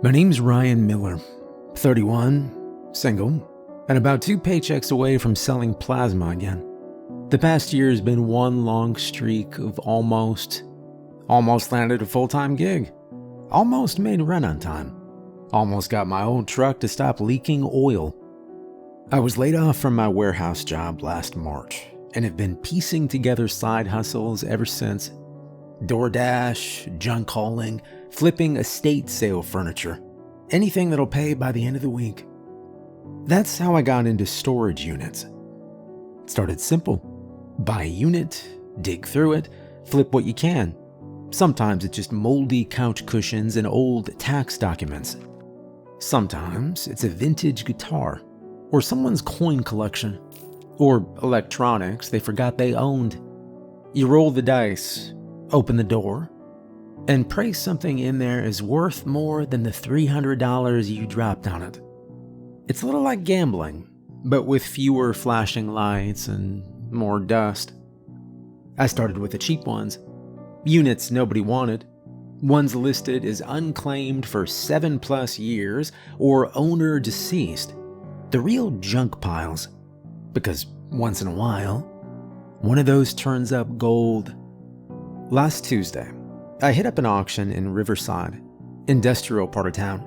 My name's Ryan Miller, 31, single, and about 2 paychecks away from selling plasma again. The past year has been one long streak of almost landed a full-time gig, almost made rent on time, almost got my old truck to stop leaking oil. I was laid off from my warehouse job last March and have been piecing together side hustles ever since. DoorDash, junk hauling, flipping estate sale furniture, anything that'll pay by the end of the week. That's how I got into storage units. It started simple. Buy a unit, dig through it, flip what you can. Sometimes it's just moldy couch cushions and old tax documents. Sometimes it's a vintage guitar, or someone's coin collection, or electronics they forgot they owned. You roll the dice, open the door, and pray something in there is worth more than the $300 you dropped on it. It's a little like gambling, but with fewer flashing lights and more dust. I started with the cheap ones, units nobody wanted, ones listed as unclaimed for 7+ years or owner deceased, the real junk piles, because once in a while, one of those turns up gold. Last Tuesday, I hit up an auction in Riverside, industrial part of town.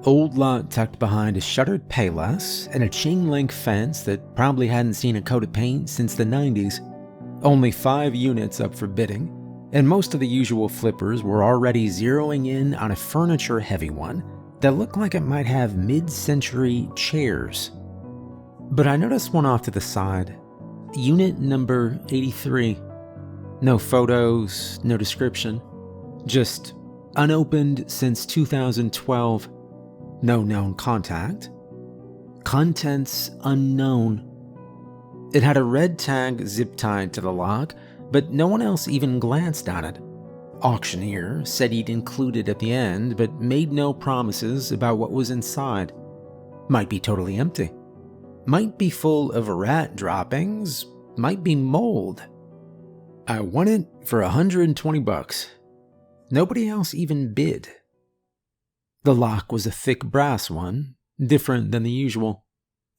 Old lot tucked behind a shuttered payless and a chain-link fence that probably hadn't seen a coat of paint since the 90s. Only 5 units up for bidding, and most of the usual flippers were already zeroing in on a furniture-heavy one that looked like it might have mid-century chairs. But I noticed one off to the side, unit number 83. No photos, no description, just unopened since 2012, no known contact, contents unknown. It had a red tag zip-tied to the lock, but no one else even glanced at it. Auctioneer said he'd include it at the end, but made no promises about what was inside. Might be totally empty. Might be full of rat droppings, might be mold. I won it for $120. Nobody else even bid. The lock was a thick brass one, different than the usual,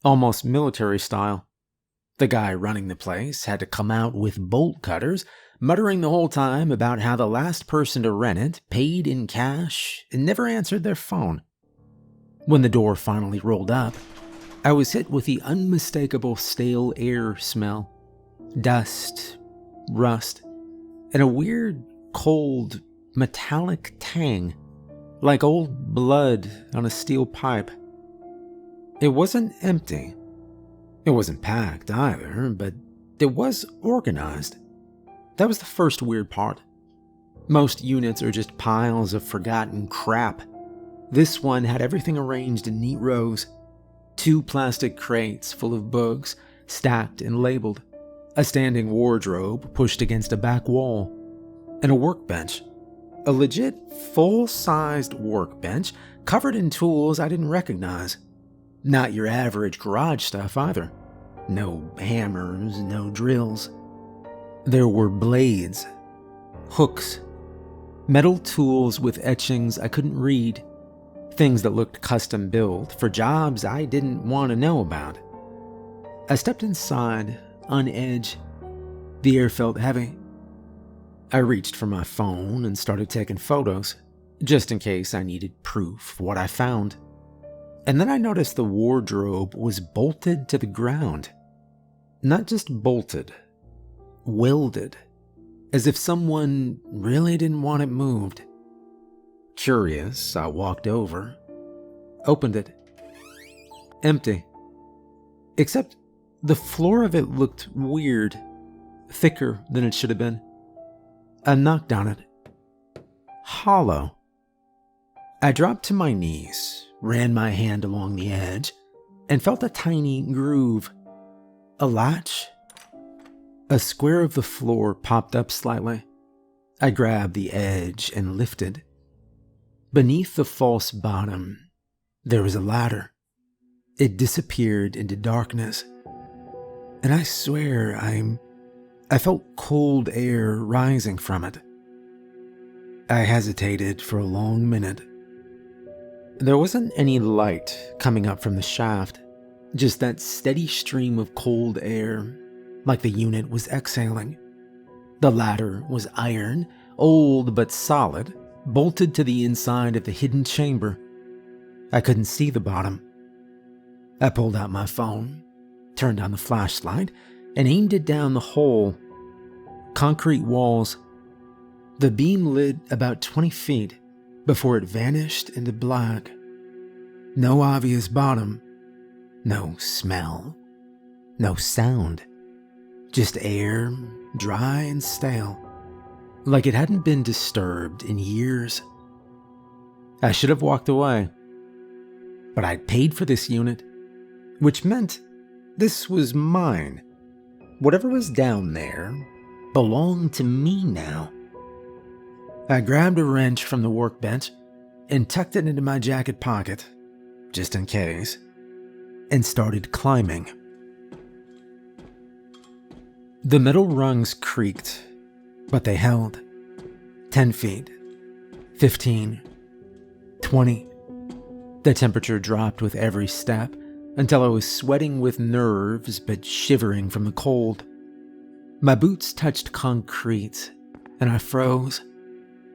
almost military style. The guy running the place had to come out with bolt cutters, muttering the whole time about how the last person to rent it paid in cash and never answered their phone. When the door finally rolled up, I was hit with the unmistakable stale air smell. Dust, rust, and a weird, cold, metallic tang, like old blood on a steel pipe. It wasn't empty. It wasn't packed either, but it was organized. That was the first weird part. Most units are just piles of forgotten crap. This one had everything arranged in neat rows. 2 plastic crates full of books, stacked and labeled. A standing wardrobe pushed against a back wall, and a workbench. A legit, full-sized workbench covered in tools I didn't recognize. Not your average garage stuff either. No hammers, no drills. There were blades, hooks, metal tools with etchings I couldn't read, things that looked custom-built for jobs I didn't want to know about. I stepped inside, on edge. The air felt heavy. I reached for my phone and started taking photos, just in case I needed proof of what I found. And then I noticed the wardrobe was bolted to the ground. Not just bolted, welded, as if someone really didn't want it moved. Curious, I walked over, opened it. Empty. Except the floor of it looked weird, thicker than it should have been. I knocked on it. Hollow. I dropped to my knees, ran my hand along the edge, and felt a tiny groove. A latch? A square of the floor popped up slightly. I grabbed the edge and lifted. Beneath the false bottom, there was a ladder. It disappeared into darkness. And I swear I felt cold air rising from it. I hesitated for a long minute. There wasn't any light coming up from the shaft, just that steady stream of cold air, like the unit was exhaling. The ladder was iron, old but solid, bolted to the inside of the hidden chamber. I couldn't see the bottom. I pulled out my phone, turned on the flashlight, and aimed it down the hole. Concrete walls. The beam lit about 20 feet before it vanished into black. No obvious bottom. No smell. No sound. Just air, dry and stale, like it hadn't been disturbed in years. I should have walked away, but I'd paid for this unit, which meant this was mine. Whatever was down there belonged to me now. I grabbed a wrench from the workbench and tucked it into my jacket pocket, just in case, and started climbing. The metal rungs creaked, but they held. 10 feet, 15, 20. The temperature dropped with every step until I was sweating with nerves but shivering from the cold. My boots touched concrete and I froze,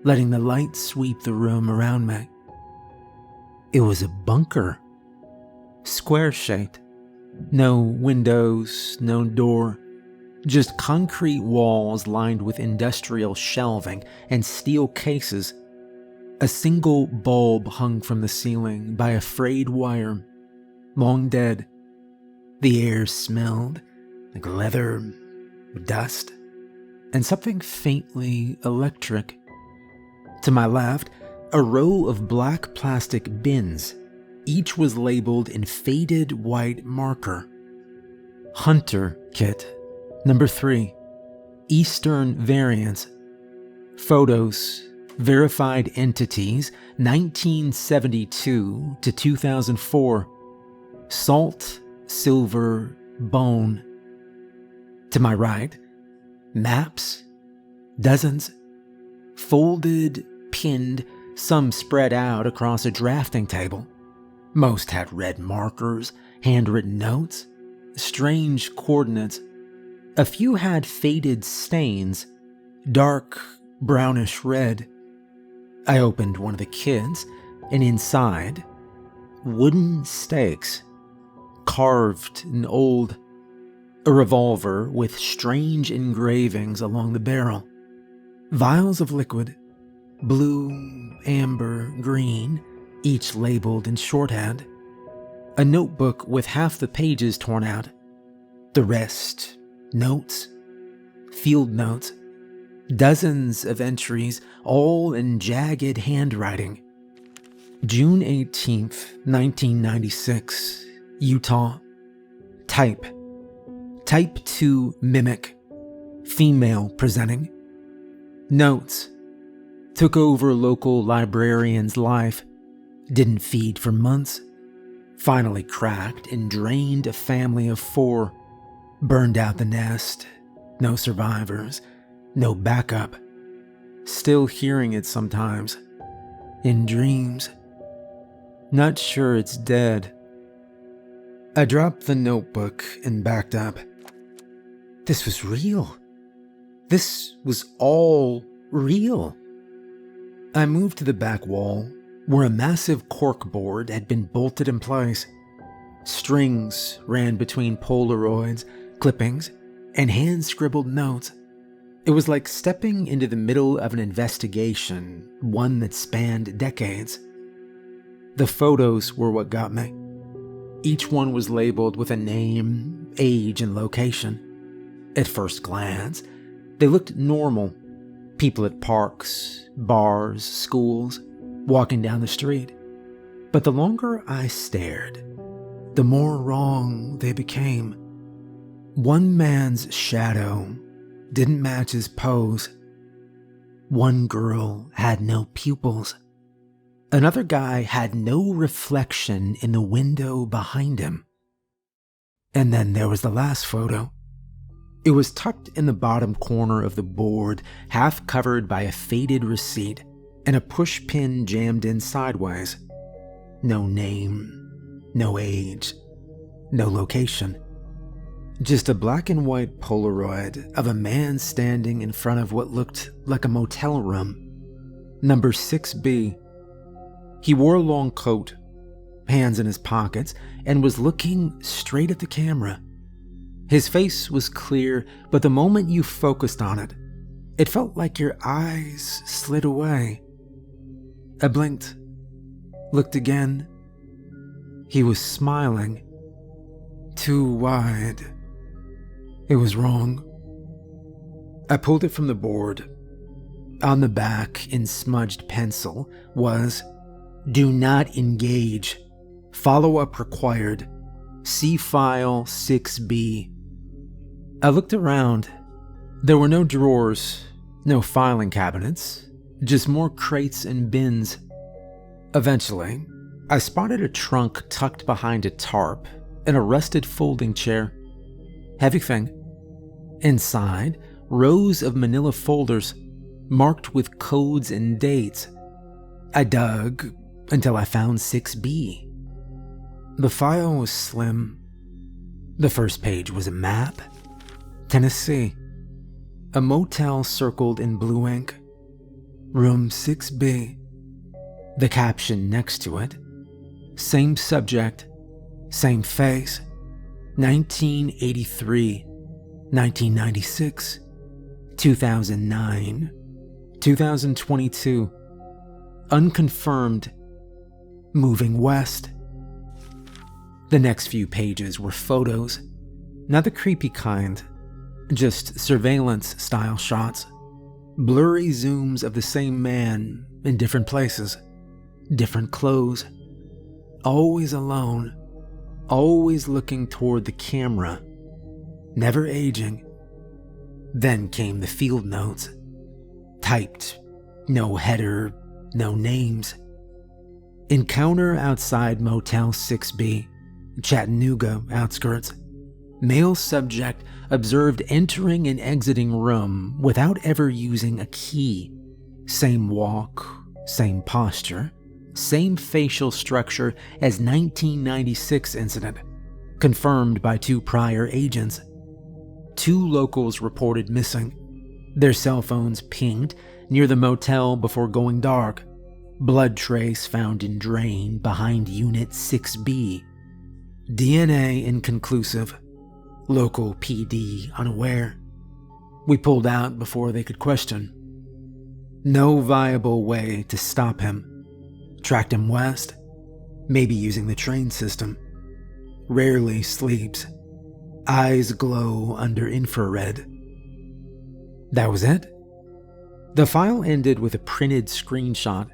letting the light sweep the room around me. It was a bunker. Square-shaped. No windows, no door. Just concrete walls lined with industrial shelving and steel cases. A single bulb hung from the ceiling by a frayed wire, long dead. The air smelled like leather, dust, and something faintly electric. To my left, a row of black plastic bins. Each was labeled in faded white marker. Hunter Kit. Number 3, Eastern Variants. Photos, verified entities, 1972 to 2004. Salt, silver, bone. To my right, maps, dozens, folded, pinned, some spread out across a drafting table. Most had red markers, handwritten notes, strange coordinates. A few had faded stains, dark brownish red. I opened one of the kits, and inside, wooden stakes, carved and old. A revolver with strange engravings along the barrel. Vials of liquid, blue, amber, green, each labeled in shorthand. A notebook with half the pages torn out. The rest, notes, field notes, dozens of entries, all in jagged handwriting. June 18th, 1996, Utah. Type 2 mimic, female presenting. Notes: took over local librarian's life, didn't feed for months, finally cracked and drained a family of 4, burned out the nest, no survivors, no backup, still hearing it sometimes, in dreams, not sure it's dead. I dropped the notebook and backed up. This was real. This was all real. I moved to the back wall, where a massive corkboard had been bolted in place. Strings ran between Polaroids, clippings, and hand-scribbled notes. It was like stepping into the middle of an investigation, one that spanned decades. The photos were what got me. Each one was labeled with a name, age, and location. At first glance, they looked normal. People at parks, bars, schools, walking down the street. But the longer I stared, the more wrong they became. One man's shadow didn't match his pose. One girl had no pupils. Another guy had no reflection in the window behind him. And then there was the last photo. It was tucked in the bottom corner of the board, half covered by a faded receipt and a push pin jammed in sideways. no name, no age, no location. Just a black and white Polaroid of a man standing in front of what looked like a motel room. Number 6B. He wore a long coat, hands in his pockets, and was looking straight at the camera. His face was clear, but the moment you focused on it, it felt like your eyes slid away. I blinked, looked again. He was smiling. Too wide. It was wrong. I pulled it from the board. On the back, in smudged pencil, was, "Do not engage. Follow-up required. See file 6B. I looked around. There were no drawers, no filing cabinets, just more crates and bins. Eventually, I spotted a trunk tucked behind a tarp and a rusted folding chair. Heavy thing. Inside, rows of manila folders marked with codes and dates. I dug until I found 6B. The file was slim. The first page was a map. Tennessee. A motel circled in blue ink. Room 6B. The caption next to it. Same subject. Same face. 1983. 1996. 2009. 2022. Unconfirmed. Moving west. The next few pages were photos. Not the creepy kind. Just surveillance-style shots. Blurry zooms of the same man in different places. Different clothes. Always alone. Always looking toward the camera. Never aging. Then came the field notes. Typed. No header. No names. Encounter outside Motel 6B. Chattanooga outskirts. Male subject observed entering and exiting room without ever using a key. Same walk, same posture, same facial structure as 1996 incident, confirmed by 2 prior agents. 2 locals reported missing. Their cell phones pinged near the motel before going dark. Blood trace found in drain behind Unit 6B. DNA inconclusive. Local PD unaware. We pulled out before they could question. No viable way to stop him. Tracked him west, maybe using the train system. Rarely sleeps. Eyes glow under infrared. That was it? The file ended with a printed screenshot.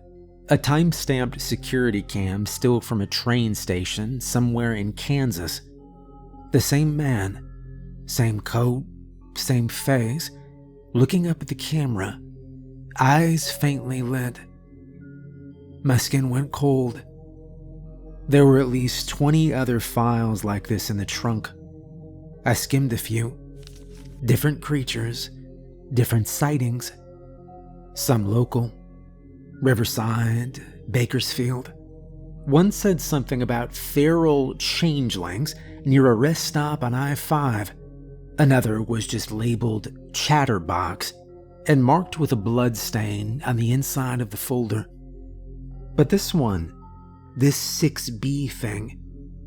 A time-stamped security cam still from a train station somewhere in Kansas. The same man, same coat, same face, looking up at the camera, eyes faintly lit. My skin went cold. There were at least 20 other files like this in the trunk. I skimmed a few. Different creatures, different sightings. Some local. Riverside, Bakersfield. One said something about feral changelings near a rest stop on I-5. Another was just labeled Chatterbox and marked with a blood stain on the inside of the folder. But this one, this 6B thing,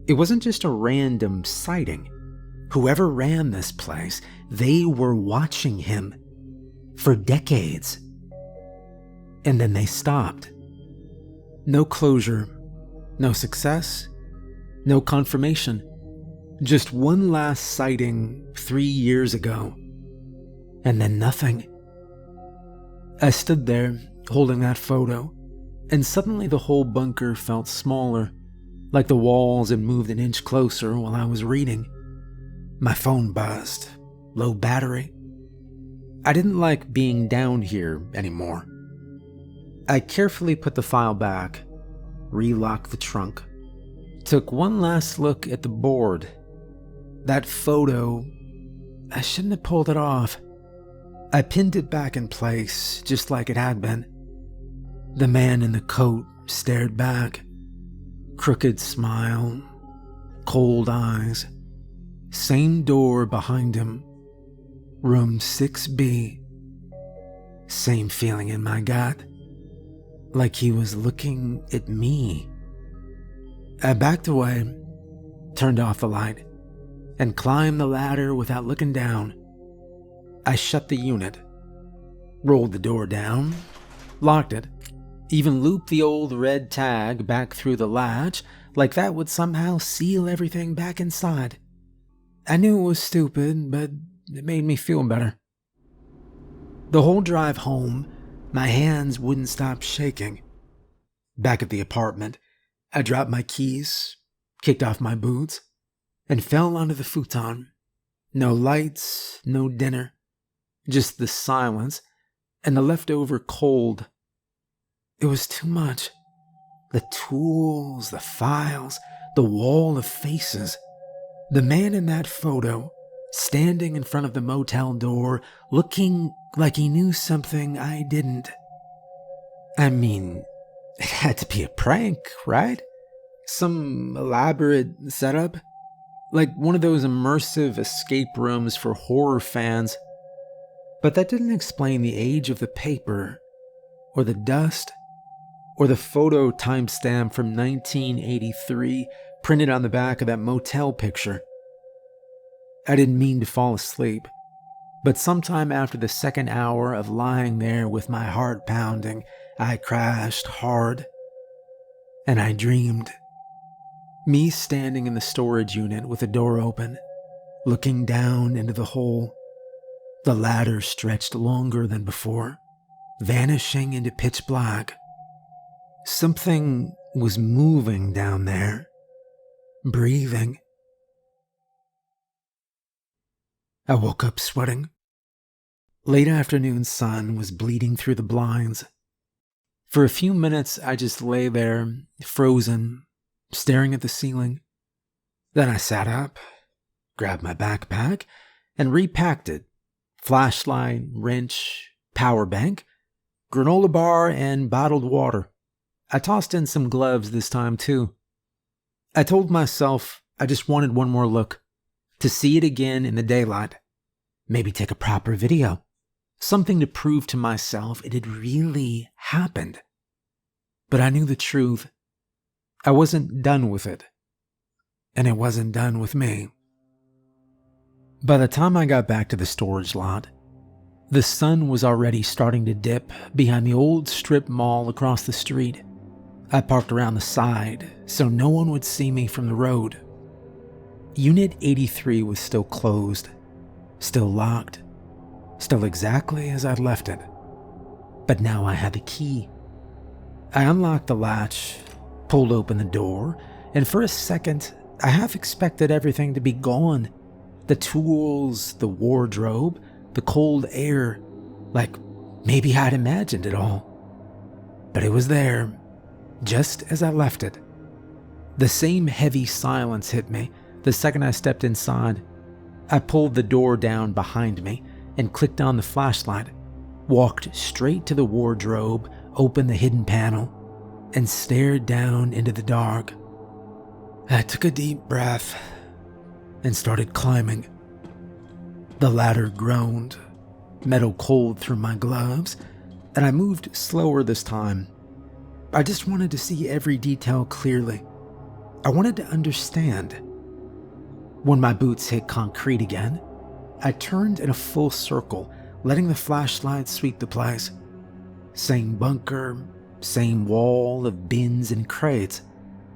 it wasn't just a random sighting. Whoever ran this place, they were watching him for decades. And then they stopped. No closure, no success, no confirmation. Just one last sighting 3 years ago. And then nothing. I stood there, holding that photo, and suddenly the whole bunker felt smaller, like the walls had moved an inch closer while I was reading. My phone buzzed, low battery. I didn't like being down here anymore. I carefully put the file back, relocked the trunk, took one last look at the board. That photo, I shouldn't have pulled it off. I pinned it back in place, just like it had been. The man in the coat stared back. Crooked smile, cold eyes, same door behind him, room 6B. Same feeling in my gut, like he was looking at me. I backed away, turned off the light, and climbed the ladder without looking down. I shut the unit, rolled the door down, locked it, even looped the old red tag back through the latch like that would somehow seal everything back inside. I knew it was stupid, but it made me feel better. The whole drive home, my hands wouldn't stop shaking. Back at the apartment, I dropped my keys, kicked off my boots, and fell onto the futon. No lights, no dinner, just the silence and the leftover cold. It was too much. The tools, the files, the wall of faces. The man in that photo, standing in front of the motel door, looking like he knew something I didn't. I mean, it had to be a prank, right? Some elaborate setup? Like one of those immersive escape rooms for horror fans. But that didn't explain the age of the paper, or the dust, or the photo timestamp from 1983 printed on the back of that motel picture. I didn't mean to fall asleep, but sometime after the second hour of lying there with my heart pounding, I crashed hard. And I dreamed. Me standing in the storage unit with the door open, looking down into the hole. The ladder stretched longer than before, vanishing into pitch black. Something was moving down there, breathing. I woke up sweating. Late afternoon sun was bleeding through the blinds. For a few minutes, I just lay there, frozen, staring at the ceiling. Then I sat up, grabbed my backpack, and repacked it. Flashlight, wrench, power bank, granola bar, and bottled water. I tossed in some gloves this time too. I told myself I just wanted one more look, to see it again in the daylight. Maybe take a proper video. Something to prove to myself it had really happened. But I knew the truth. I wasn't done with it. And it wasn't done with me. By the time I got back to the storage lot, the sun was already starting to dip behind the old strip mall across the street. I parked around the side so no one would see me from the road. Unit 83 was still closed, still locked, still exactly as I'd left it. But now I had the key. I unlocked the latch, pulled open the door, and for a second, I half expected everything to be gone. The tools, the wardrobe, the cold air, like maybe I'd imagined it all. But it was there, just as I left it. The same heavy silence hit me the second I stepped inside. I pulled the door down behind me and clicked on the flashlight, walked straight to the wardrobe, opened the hidden panel, and stared down into the dark. I took a deep breath and started climbing. The ladder groaned, metal cold through my gloves, and I moved slower this time. I just wanted to see every detail clearly. I wanted to understand. When my boots hit concrete again, I turned in a full circle, letting the flashlight sweep the place. Same bunker, same wall of bins and crates,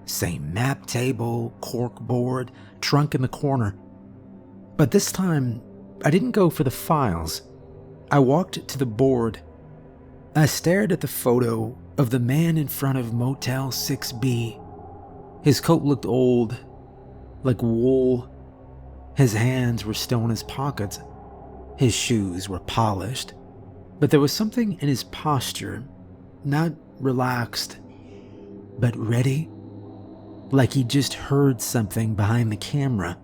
same map table, cork board, trunk in the corner. But this time, I didn't go for the files. I walked to the board. I stared at the photo of the man in front of Motel 6B. His coat looked old, like wool. His hands were still in his pockets. His shoes were polished, but there was something in his posture, not relaxed, but ready, like he just heard something behind the camera.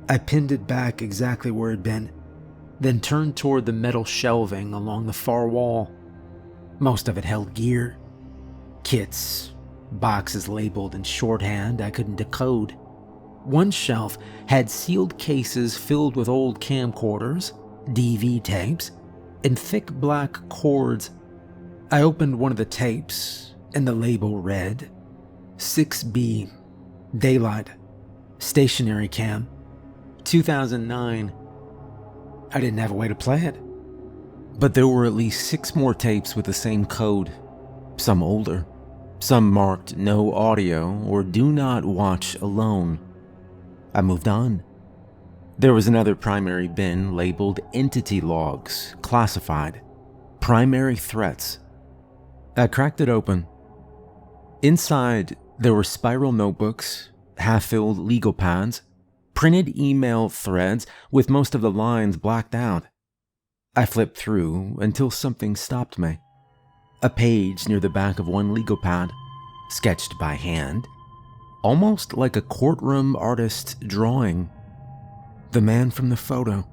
I pinned it back exactly where it'd been, then turned toward the metal shelving along the far wall. Most of it held gear, kits, boxes labeled in shorthand I couldn't decode. One shelf had sealed cases filled with old camcorders, DV tapes, and thick black cords. I opened one of the tapes, and the label read, 6B, Daylight, Stationary Cam, 2009. I didn't have a way to play it. But there were at least 6 more tapes with the same code, some older, some marked no audio or do not watch alone. I moved on. There was another primary bin labeled Entity Logs, Classified, Primary Threats. I cracked it open. Inside, there were spiral notebooks, half-filled legal pads, printed email threads with most of the lines blacked out. I flipped through until something stopped me. A page near the back of one legal pad, sketched by hand, almost like a courtroom artist's drawing. The man from the photo.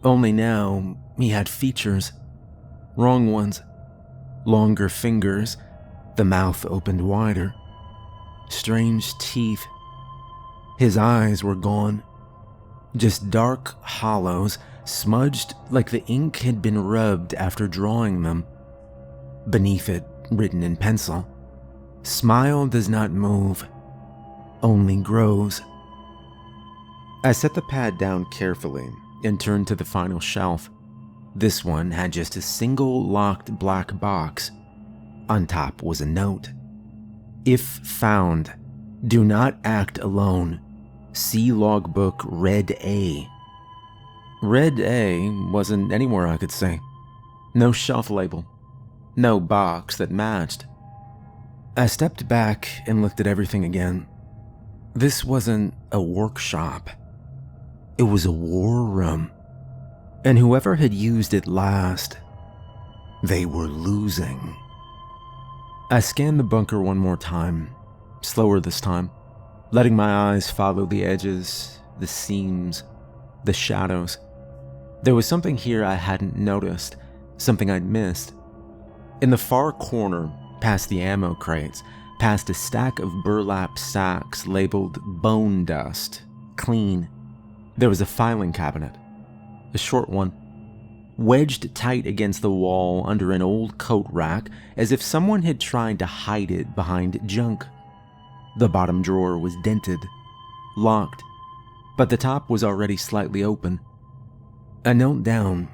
Only now, he had features. Wrong ones. Longer fingers, the mouth opened wider. Strange teeth. His eyes were gone. Just dark hollows, smudged like the ink had been rubbed after drawing them. Beneath it, written in pencil, "Smile does not move, only grows." I set the pad down carefully and turned to the final shelf. This one had just a single locked black box. On top was a note. "If found, do not act alone. See logbook Red A." Red A wasn't anywhere I could see. No shelf label. No box that matched. I stepped back and looked at everything again. This wasn't a workshop. It was a war room. And whoever had used it last, they were losing. I scanned the bunker one more time, slower this time, letting my eyes follow the edges, the seams, the shadows. There was something here I hadn't noticed, something I'd missed. In the far corner, past the ammo crates, past a stack of burlap sacks labeled bone dust, clean, there was a filing cabinet, a short one, wedged tight against the wall under an old coat rack as if someone had tried to hide it behind junk. The bottom drawer was dented, locked, but the top was already slightly open. I knelt down.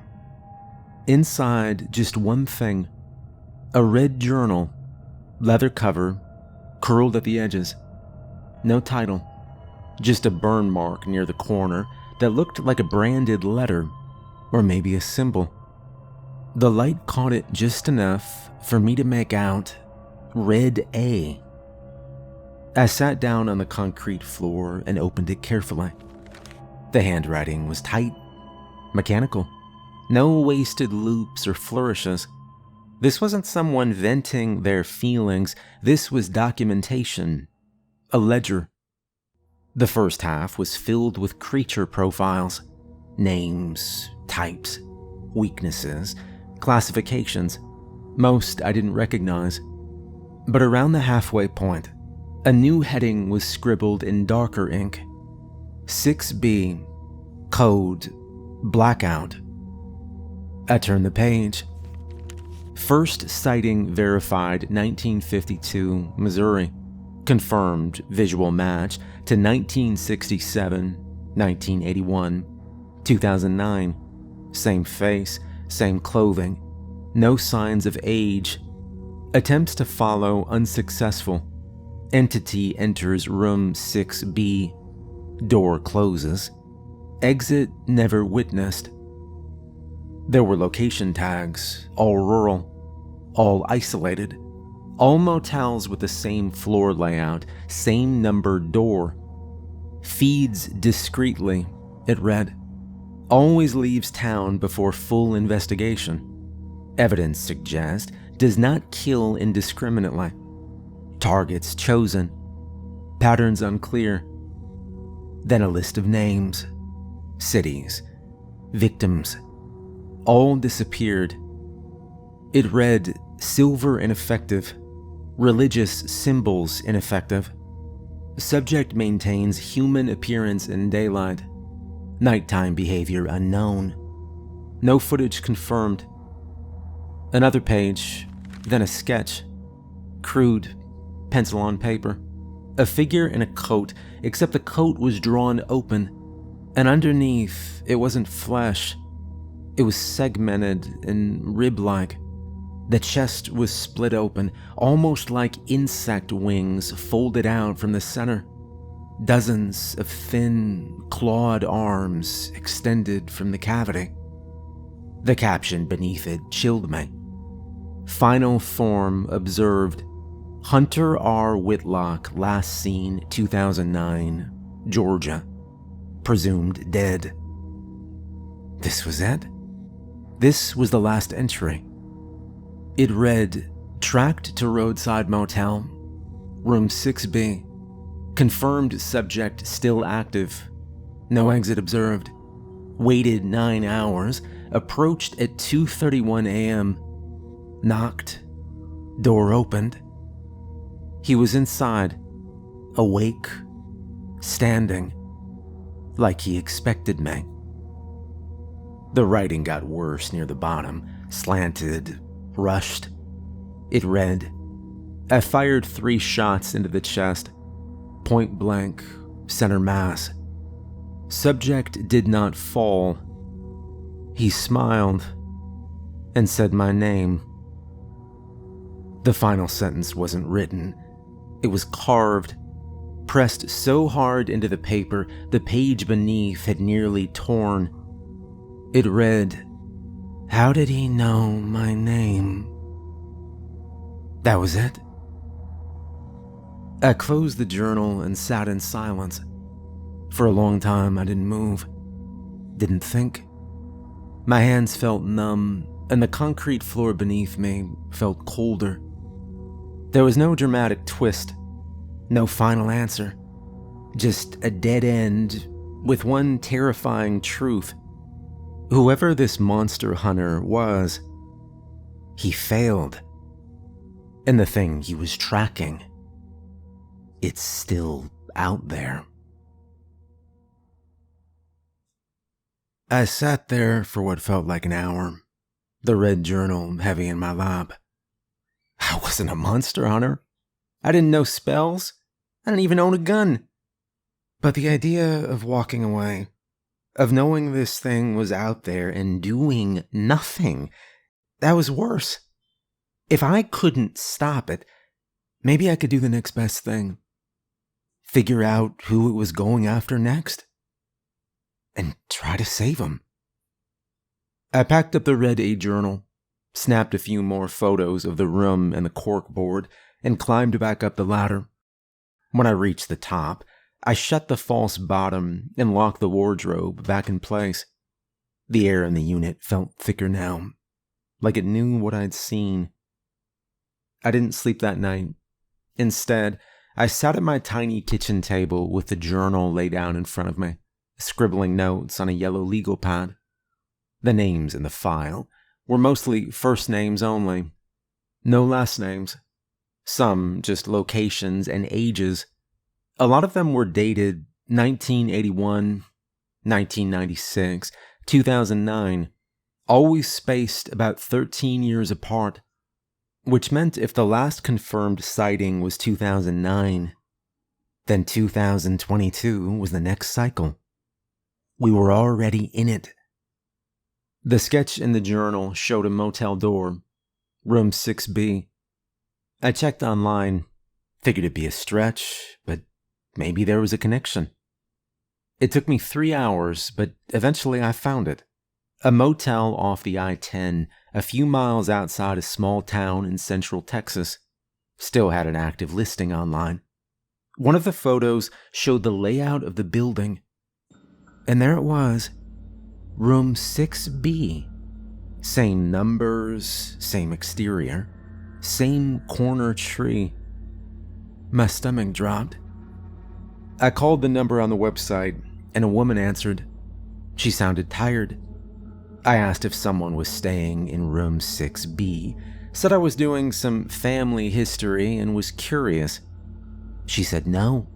Inside, just one thing. A red journal, leather cover, curled at the edges. No title, just a burn mark near the corner that looked like a branded letter, or maybe a symbol. The light caught it just enough for me to make out Red A. I sat down on the concrete floor and opened it carefully. The handwriting was tight, mechanical. No wasted loops or flourishes. This wasn't someone venting their feelings. This was documentation. A ledger. The first half was filled with creature profiles. Names, types, weaknesses, classifications. Most I didn't recognize. But around the halfway point, a new heading was scribbled in darker ink. 6B, code, blackout. I turned the page. First sighting verified 1952, Missouri. Confirmed visual match to 1967, 1981, 2009. Same face, same clothing. No signs of age. Attempts to follow unsuccessful. Entity enters room 6B. Door closes. Exit never witnessed. There were location tags, all rural, all isolated, all motels with the same floor layout, same numbered door. Feeds discreetly, it read. Always leaves town before full investigation. Evidence suggests does not kill indiscriminately. Targets chosen. Patterns unclear. Then a list of names, cities, victims. All disappeared. It read silver ineffective, Religious symbols ineffective. Subject maintains human appearance in daylight. Nighttime behavior unknown. No footage confirmed. Another page, then a sketch. Crude, pencil on paper. A figure in a coat, except the coat was drawn open, and underneath it wasn't flesh. It was segmented and rib-like. The chest was split open, almost like insect wings folded out from the center. Dozens of thin, clawed arms extended from the cavity. The caption beneath it chilled me. Final form observed. Hunter R. Whitlock, last seen 2009, Georgia. Presumed dead. This was it? This was the last entry. It read, tracked to roadside motel, room 6B. Confirmed subject still active. No exit observed. Waited 9 hours. Approached at 2:31 a.m. Knocked. Door opened. He was inside, awake, standing, like he expected me. The writing got worse near the bottom, slanted, rushed. It read, I fired 3 shots into the chest, point blank, center mass. Subject did not fall. He smiled and said my name. The final sentence wasn't written. It was carved, pressed so hard into the paper, the page beneath had nearly torn. It read, how did he know my name? That was it. I closed the journal and sat in silence. For a long time, I didn't move, didn't think. My hands felt numb, and the concrete floor beneath me felt colder. There was no dramatic twist, no final answer, just a dead end with one terrifying truth. Whoever this monster hunter was, he failed. And the thing he was tracking, it's still out there. I sat there for what felt like an hour, the red journal heavy in my lap. I wasn't a monster hunter. I didn't know spells. I didn't even own a gun. But the idea of walking away, of knowing this thing was out there and doing nothing, that was worse. If I couldn't stop it, maybe I could do the next best thing. Figure out who it was going after next. And try to save him. I packed up the red A journal, snapped a few more photos of the room and the cork board, and climbed back up the ladder. When I reached the top, I shut the false bottom and locked the wardrobe back in place. The air in the unit felt thicker now, like it knew what I'd seen. I didn't sleep that night. Instead, I sat at my tiny kitchen table with the journal laid out in front of me, scribbling notes on a yellow legal pad. The names in the file were mostly first names only. No last names. Some just locations and ages. A lot of them were dated 1981, 1996, 2009, always spaced about 13 years apart, which meant if the last confirmed sighting was 2009, then 2022 was the next cycle. We were already in it. The sketch in the journal showed a motel door, room 6B. I checked online, figured it'd be a stretch, but maybe there was a connection. It took me 3 hours, but eventually I found it. A motel off the I-10, a few miles outside a small town in central Texas. Still had an active listing online. One of the photos showed the layout of the building. And there it was, room 6B. Same numbers, same exterior, same corner tree. My stomach dropped. I called the number on the website, and a woman answered. She sounded tired. I asked if someone was staying in room 6B. Said I was doing some family history and was curious. She said no.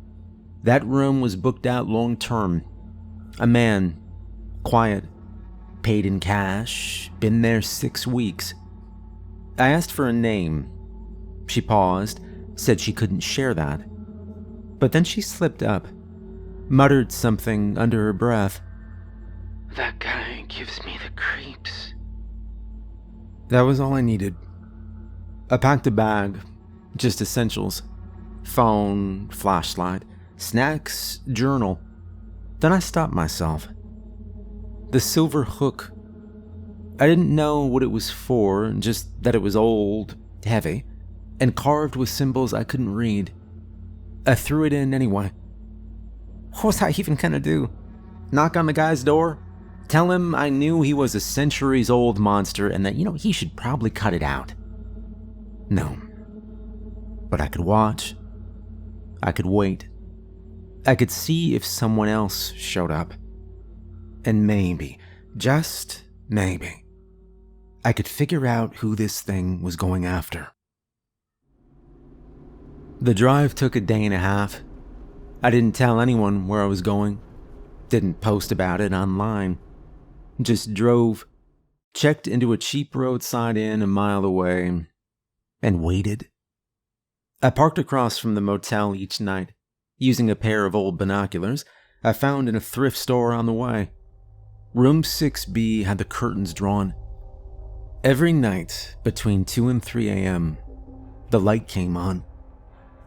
That room was booked out long term. A man, quiet, paid in cash, been there 6 weeks. I asked for a name. She paused, said she couldn't share that. But then she slipped up, muttered something under her breath. "That guy gives me the creeps." That was all I needed. I packed a bag, just essentials. Phone, flashlight, snacks, journal. Then I stopped myself. The silver hook. I didn't know what it was for, just that it was old, heavy, and carved with symbols I couldn't read. I threw it in anyway. What was I even gonna do? Knock on the guy's door? Tell him I knew he was a centuries-old monster and that, he should probably cut it out? No. But I could watch. I could wait. I could see if someone else showed up. And maybe, just maybe, I could figure out who this thing was going after. The drive took a day and a half. I didn't tell anyone where I was going. Didn't post about it online. Just drove, checked into a cheap roadside inn a mile away, and waited. I parked across from the motel each night, using a pair of old binoculars I found in a thrift store on the way. Room 6B had the curtains drawn. Every night between 2 and 3 a.m., the light came on.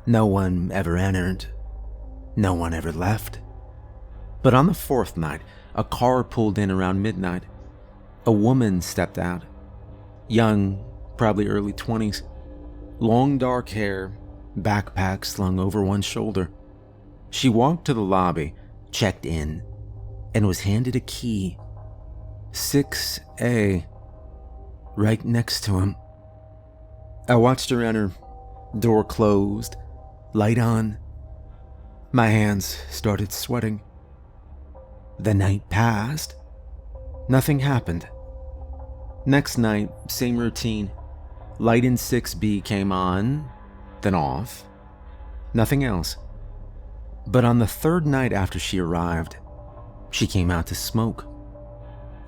No one ever entered. No one ever left. But on the 4th night, a car pulled in around midnight. A woman stepped out. Young, probably early 20s. Long dark hair, backpack slung over one shoulder. She walked to the lobby, checked in, and was handed a key. 6A, right next to him. I watched her enter, door closed, light on. My hands started sweating. The night passed. Nothing happened. Next night, same routine. Light in 6B came on, then off. Nothing else. But on the 3rd night after she arrived, she came out to smoke.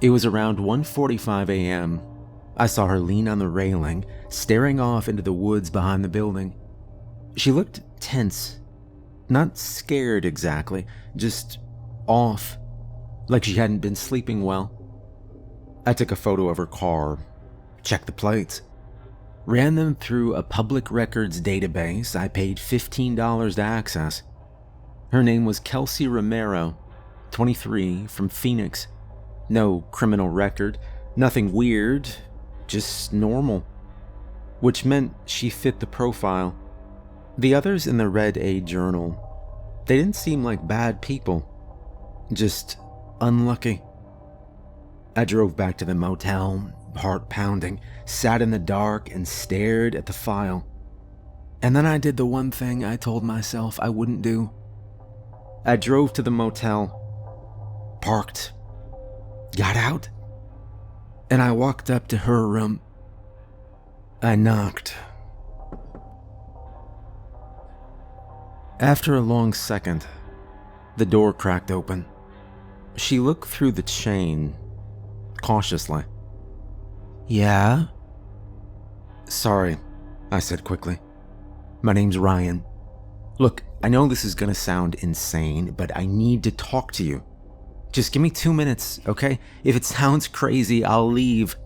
It was around 1:45 a.m. I saw her lean on the railing, staring off into the woods behind the building. She looked tense. Not scared exactly, just off, like she hadn't been sleeping well. I took a photo of her car, checked the plates, ran them through a public records database I paid $15 to access. Her name was Kelsey Romero, 23, from Phoenix. No criminal record, nothing weird, just normal. Which meant she fit the profile. The others in the Red A journal, they didn't seem like bad people, just unlucky. I drove back to the motel, heart pounding, sat in the dark and stared at the file. And then I did the one thing I told myself I wouldn't do. I drove to the motel, parked, got out, and I walked up to her room. I knocked. After a long second, the door cracked open. She looked through the chain, cautiously. "Yeah?" "Sorry," I said quickly. "My name's Ryan. Look, I know this is gonna sound insane, but I need to talk to you. Just give me 2 minutes, okay? If it sounds crazy, I'll leave."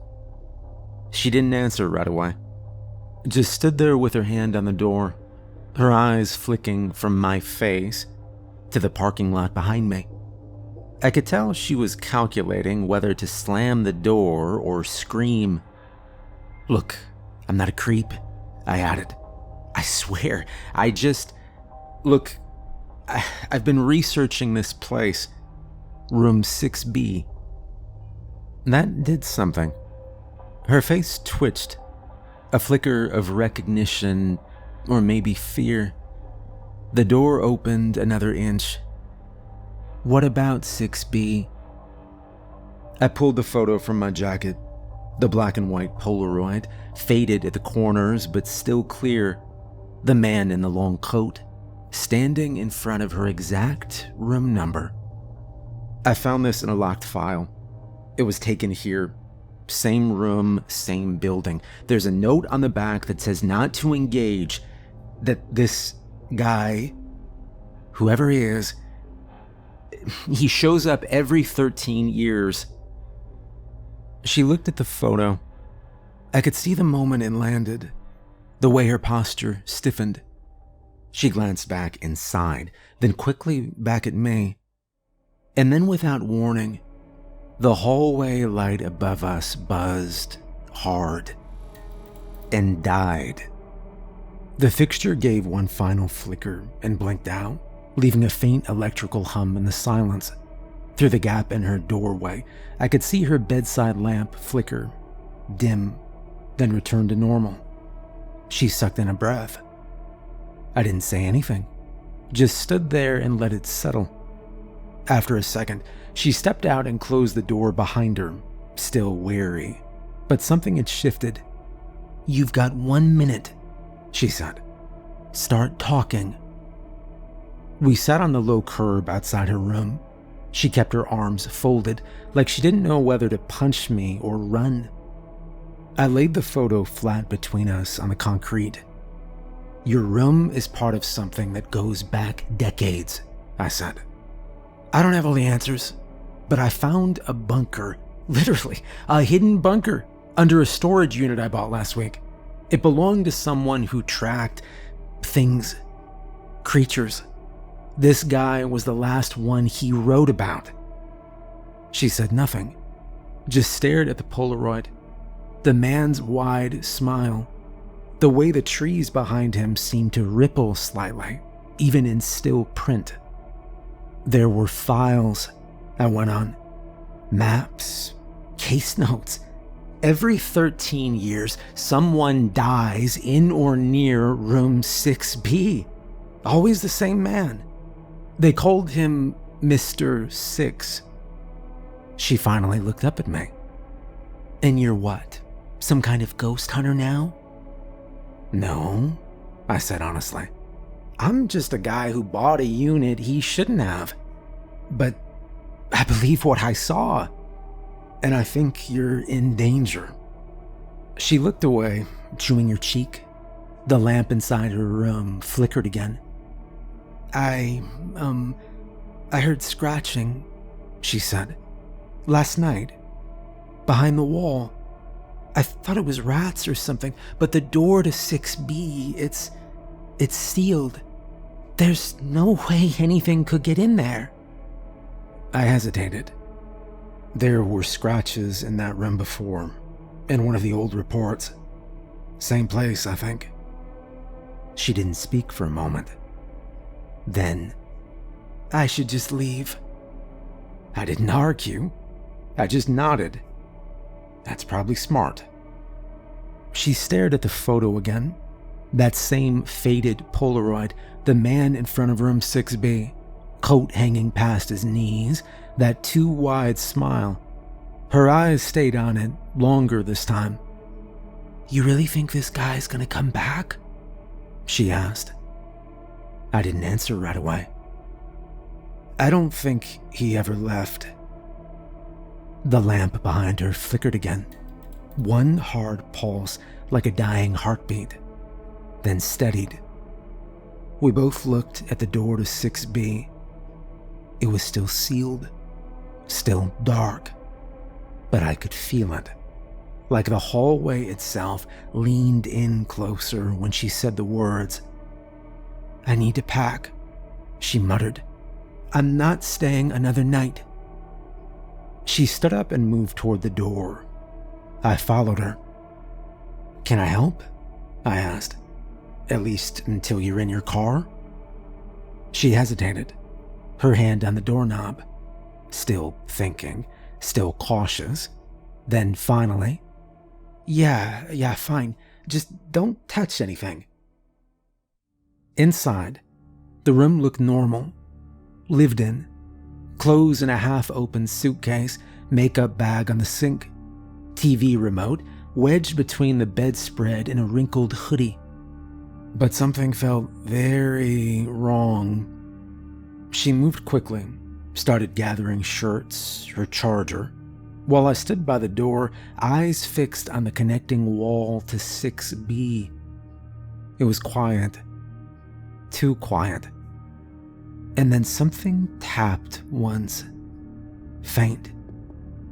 She didn't answer right away. Just stood there with her hand on the door, her eyes flicking from my face to the parking lot behind me. I could tell she was calculating whether to slam the door or scream. "Look, I'm not a creep," I added. "I swear, Look, I've been researching this place. Room 6B. That did something. Her face twitched. A flicker of recognition, or maybe fear. The door opened another inch. "What about 6B?" I pulled the photo from my jacket, The black and white Polaroid, faded at the corners but still clear. The man in the long coat, standing in front of her exact room number. I found this in a locked file. It was taken here. Same room, same building. There's a note on the back that says not to engage, that this guy, whoever he is, he shows up every 13 years. She looked at the photo. I could see the moment it landed, the way her posture stiffened. She glanced back inside, then quickly back at me. And then without warning, the hallway light above us buzzed hard and died. The fixture gave one final flicker and blinked out, leaving a faint electrical hum in the silence. Through the gap in her doorway, I could see her bedside lamp flicker, dim, then return to normal. She sucked in a breath. I didn't say anything, just stood there and let it settle. After a second, she stepped out and closed the door behind her, still wary. But something had shifted. "You've got 1 minute," she said. "Start talking." We sat on the low curb outside her room. She kept her arms folded, like she didn't know whether to punch me or run. I laid the photo flat between us on the concrete. "Your room is part of something that goes back decades," I said. "I don't have all the answers, but I found a bunker, literally, a hidden bunker, under a storage unit I bought last week. It belonged to someone who tracked things, creatures. This guy was the last one he wrote about." She said nothing, just stared at the Polaroid. The man's wide smile, the way the trees behind him seemed to ripple slightly, even in still print. "There were files," I went on. "Maps, case notes. Every 13 years, someone dies in or near room 6B. Always the same man. They called him Mr. Six." She finally looked up at me. "And you're what? Some kind of ghost hunter now?" "No," I said honestly. "I'm just a guy who bought a unit he shouldn't have. But I believe what I saw, and I think you're in danger." She looked away, chewing her cheek. The lamp inside her room flickered again. I heard scratching," she said. "Last night. Behind the wall. I thought it was rats or something, but the door to 6B, it's sealed. There's no way anything could get in there." I hesitated. There were scratches in that room before, in one of the old reports. Same place, I think. She didn't speak for a moment. Then, "I should just leave." I didn't argue. I just nodded. That's probably smart. She stared at the photo again. That same faded Polaroid, the man in front of room 6B, coat hanging past his knees, that too wide smile. Her eyes stayed on it longer this time. "You really think this guy's gonna come back?" she asked. I didn't answer right away. "I don't think he ever left." The lamp behind her flickered again. One hard pulse, like a dying heartbeat, then steadied. We both looked at the door to 6B. It was still sealed, still dark, but I could feel it, like the hallway itself leaned in closer when she said the words. "I need to pack," she muttered. "I'm not staying another night." She stood up and moved toward the door. I followed her. "Can I help?" I asked. "At least until you're in your car?" She hesitated, her hand on the doorknob, still thinking, still cautious. Then finally, Yeah, fine. Just don't touch anything." Inside, the room looked normal, lived in. Clothes in a half-open suitcase, makeup bag on the sink. TV remote wedged between the bedspread and a wrinkled hoodie. But something felt very wrong. She moved quickly, started gathering shirts, her charger, while I stood by the door, eyes fixed on the connecting wall to 6B. It was quiet. Too quiet. And then something tapped once. Faint.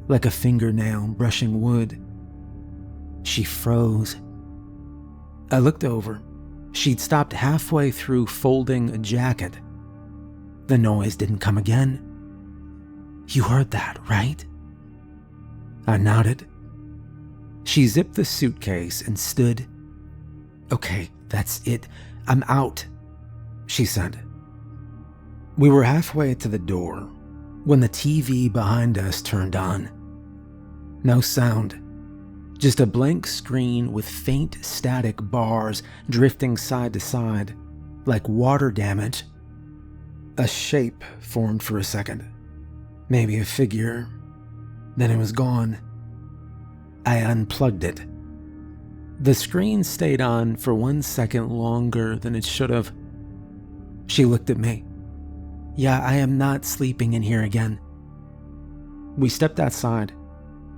Like a fingernail brushing wood. She froze. I looked over. She'd stopped halfway through folding a jacket. The noise didn't come again. "You heard that, right?" I nodded. She zipped the suitcase and stood. "Okay, that's it. I'm out," she said. We were halfway to the door when the TV behind us turned on. No sound. Just a blank screen with faint static bars drifting side to side, like water damage. A shape formed for a second. Maybe a figure. Then it was gone. I unplugged it. The screen stayed on for 1 second longer than it should have. She looked at me. "Yeah, I am not sleeping in here again." We stepped outside.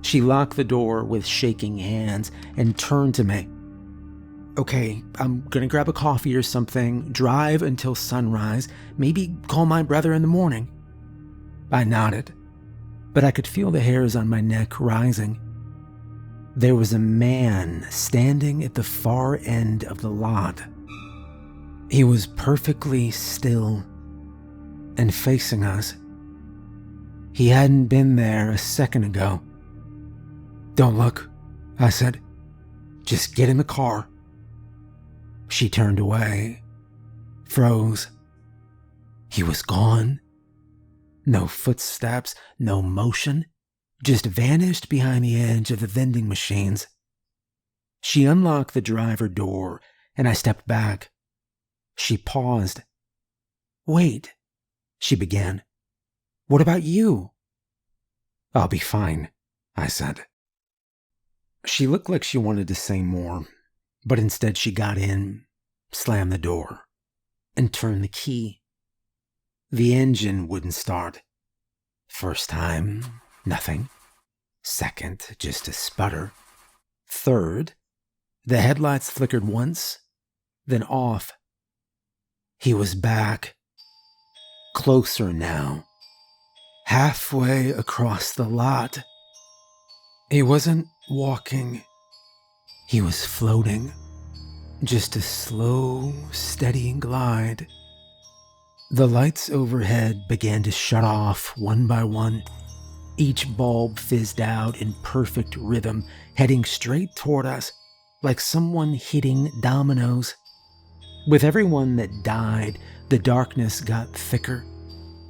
She locked the door with shaking hands and turned to me. "Okay, I'm gonna grab a coffee or something, drive until sunrise, maybe call my brother in the morning." I nodded, but I could feel the hairs on my neck rising. There was a man standing at the far end of the lot. He was perfectly still and facing us. He hadn't been there a second ago. "Don't look," I said. "Just get in the car." She turned away, froze. He was gone. No footsteps, no motion, just vanished behind the edge of the vending machines. She unlocked the driver door, and I stepped back. She paused. "Wait," she began. "What about you?" "I'll be fine," I said. She looked like she wanted to say more, but instead she got in, slammed the door, and turned the key. The engine wouldn't start. First time, nothing. Second, just a sputter. Third, the headlights flickered once, then off. He was back. Closer now. Halfway across the lot. He wasn't walking. He was floating. Just a slow, steady glide. The lights overhead began to shut off one by one. Each bulb fizzed out in perfect rhythm, heading straight toward us, like someone hitting dominoes. With every one that died, the darkness got thicker.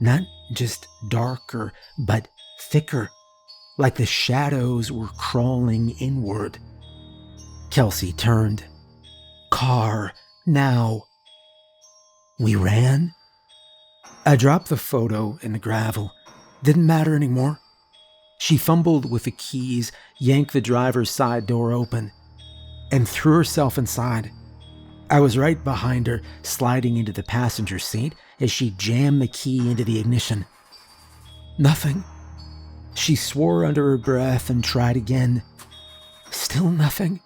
Not just darker, but thicker, like the shadows were crawling inward. Kelsey turned. "Car, now." We ran. I dropped the photo in the gravel. Didn't matter anymore. She fumbled with the keys, yanked the driver's side door open, and threw herself inside. I was right behind her, sliding into the passenger seat as she jammed the key into the ignition. Nothing. She swore under her breath and tried again. Still nothing.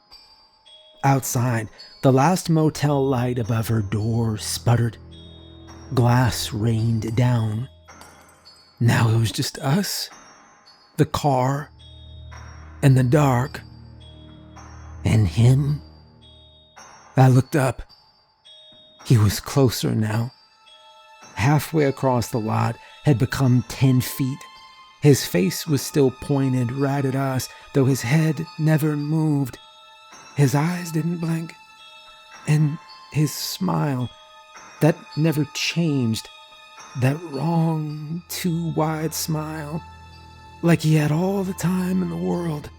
Outside, the last motel light above her door sputtered. Glass rained down. Now it was just us, the car, and the dark, and him. I looked up. He was closer now. Halfway across the lot, had become 10 feet. His face was still pointed right at us, though his head never moved. His eyes didn't blink. And his smile, that never changed. That wrong, too wide smile. Like he had all the time in the world.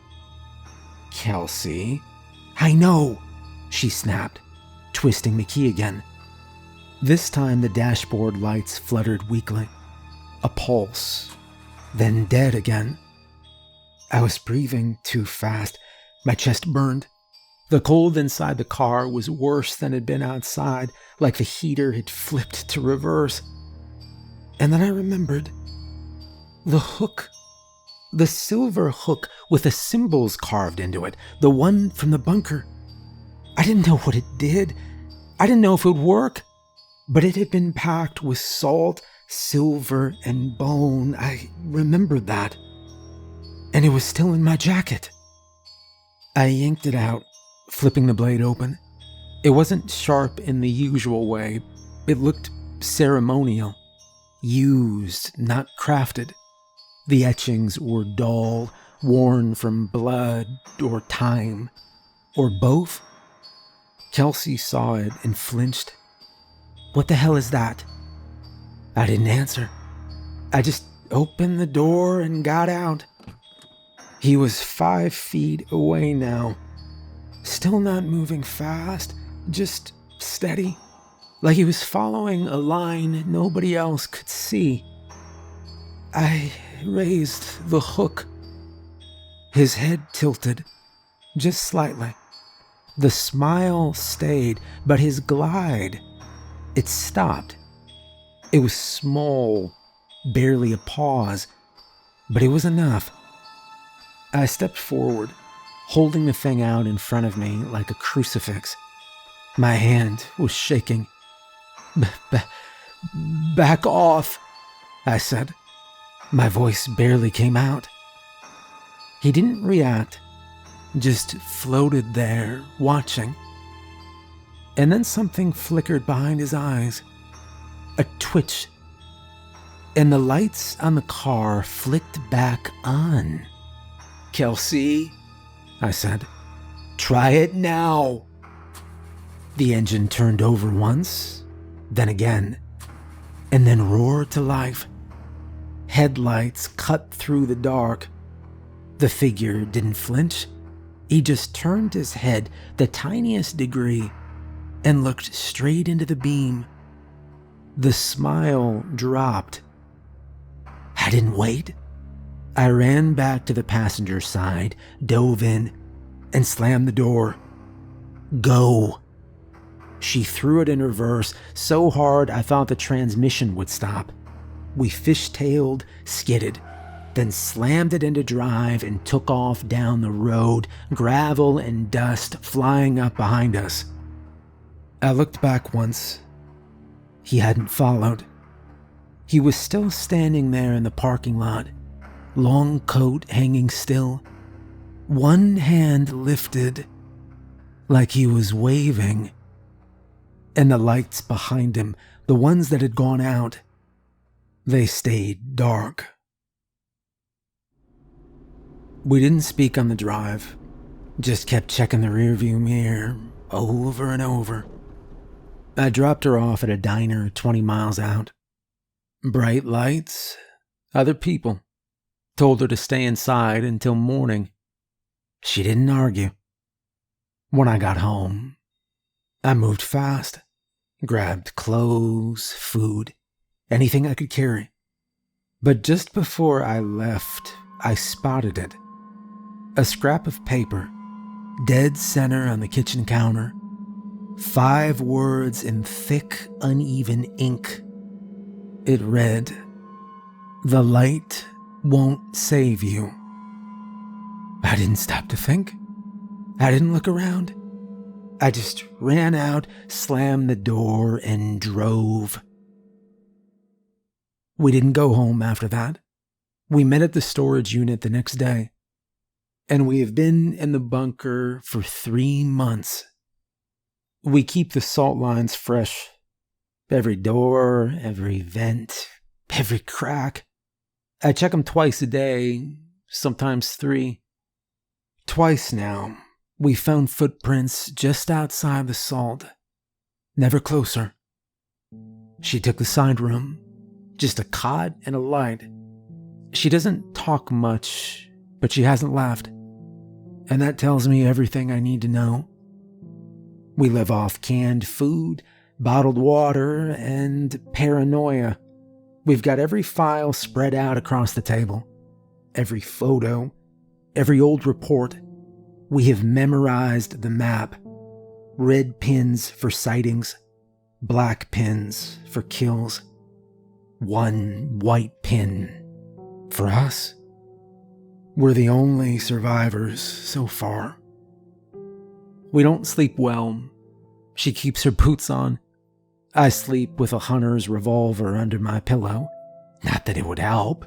"Kelsey." "I know," she snapped, twisting the key again. This time the dashboard lights fluttered weakly. A pulse, then dead again. I was breathing too fast. My chest burned. The cold inside the car was worse than it had been outside, like the heater had flipped to reverse. And then I remembered the hook. The silver hook with the symbols carved into it, the one from the bunker. I didn't know what it did. I didn't know if it would work, but it had been packed with salt, silver, and bone. I remembered that. And it was still in my jacket. I yanked it out, flipping the blade open. It wasn't sharp in the usual way. It looked ceremonial, used, not crafted. The etchings were dull, worn from blood or time, or both. Kelsey saw it and flinched. "What the hell is that?" I didn't answer. I just opened the door and got out. He was 5 feet away now, still not moving fast, just steady, like he was following a line nobody else could see. I raised the hook. His head tilted, just slightly. The smile stayed, but his glide, it stopped. It was small, barely a pause, but it was enough. I stepped forward, holding the thing out in front of me like a crucifix. My hand was shaking. Back off, I said. My voice barely came out. He didn't react, just floated there, watching. And then something flickered behind his eyes. A twitch. And the lights on the car flicked back on. "Kelsey," I said, "try it now." The engine turned over once, then again, and then roared to life. Headlights cut through the dark. The figure didn't flinch. He just turned his head the tiniest degree and looked straight into the beam. The smile dropped. I didn't wait. I ran back to the passenger side, dove in, and slammed the door. "Go." She threw it in reverse so hard I thought the transmission would stop. We fishtailed, skidded, then slammed it into drive and took off down the road, gravel and dust flying up behind us. I looked back once. He hadn't followed. He was still standing there in the parking lot, long coat hanging still, one hand lifted like he was waving. And the lights behind him, the ones that had gone out, they stayed dark. We didn't speak on the drive, just kept checking the rearview mirror over and over. I dropped her off at a diner 20 miles out. Bright lights, other people. Told her to stay inside until morning. She didn't argue. When I got home, I moved fast, grabbed clothes, food, anything I could carry. But just before I left, I spotted it. A scrap of paper, dead center on the kitchen counter. 5 words in thick, uneven ink. It read, "The light won't save you." I didn't stop to think. I didn't look around. I just ran out, slammed the door, and drove. We didn't go home after that. We met at the storage unit the next day. And we have been in the bunker for 3 months. We keep the salt lines fresh. Every door, every vent, every crack. I check them twice a day, sometimes 3. Twice now, we found footprints just outside the salt. Never closer. She took the side room, just a cot and a light. She doesn't talk much, but she hasn't left. And that tells me everything I need to know. We live off canned food, bottled water, and paranoia. We've got every file spread out across the table. Every photo, every old report. We have memorized the map. Red pins for sightings, black pins for kills. One white pin for us. We're the only survivors so far. We don't sleep well. She keeps her boots on. I sleep with a hunter's revolver under my pillow. Not that it would help.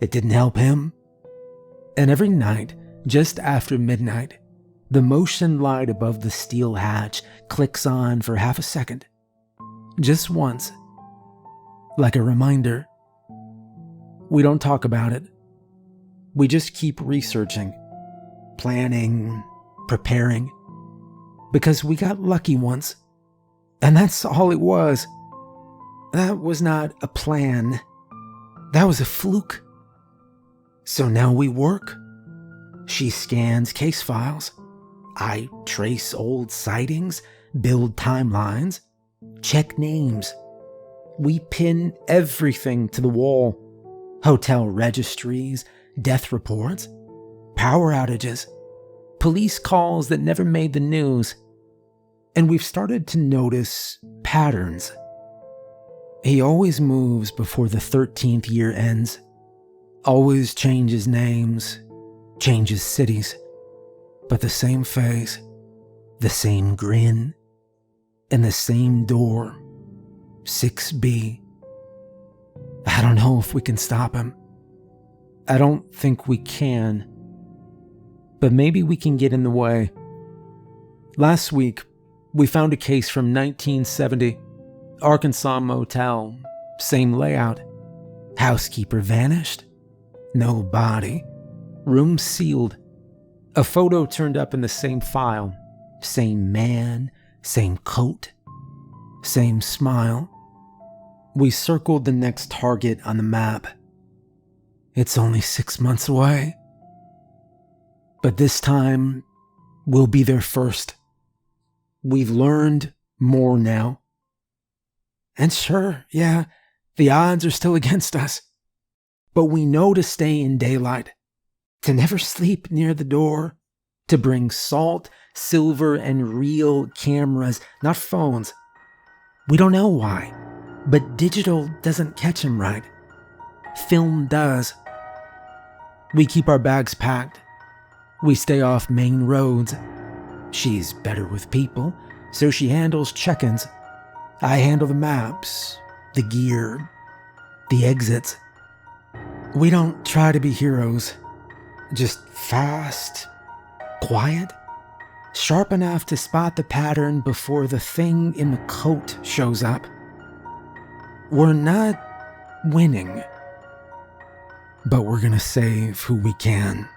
It didn't help him. And every night, just after midnight, the motion light above the steel hatch clicks on for half a second. Just once. Like a reminder. We don't talk about it. We just keep researching, planning, preparing. Because we got lucky once. And that's all it was. That was not a plan. That was a fluke. So now we work. She scans case files. I trace old sightings, build timelines, check names. We pin everything to the wall. Hotel registries, death reports, power outages, police calls that never made the news. And we've started to notice patterns. He always moves before the 13th year ends. Always changes names, changes cities. But the same face, the same grin, and the same door, 6B. I don't know if we can stop him. I don't think we can. But maybe we can get in the way. Last week, we found a case from 1970. Arkansas motel, same layout. Housekeeper vanished. No body. Room sealed. A photo turned up in the same file. Same man, same coat, same smile. We circled the next target on the map. It's only 6 months away. But this time, we'll be there first. We've learned more now. And sure, yeah, the odds are still against us. But we know to stay in daylight, to never sleep near the door, to bring salt, silver, and real cameras, not phones. We don't know why, but digital doesn't catch him right. Film does. We keep our bags packed. We stay off main roads. She's better with people, so she handles check-ins. I handle the maps, the gear, the exits. We don't try to be heroes. Just fast, quiet, sharp enough to spot the pattern before the thing in the coat shows up. We're not winning, but we're gonna save who we can.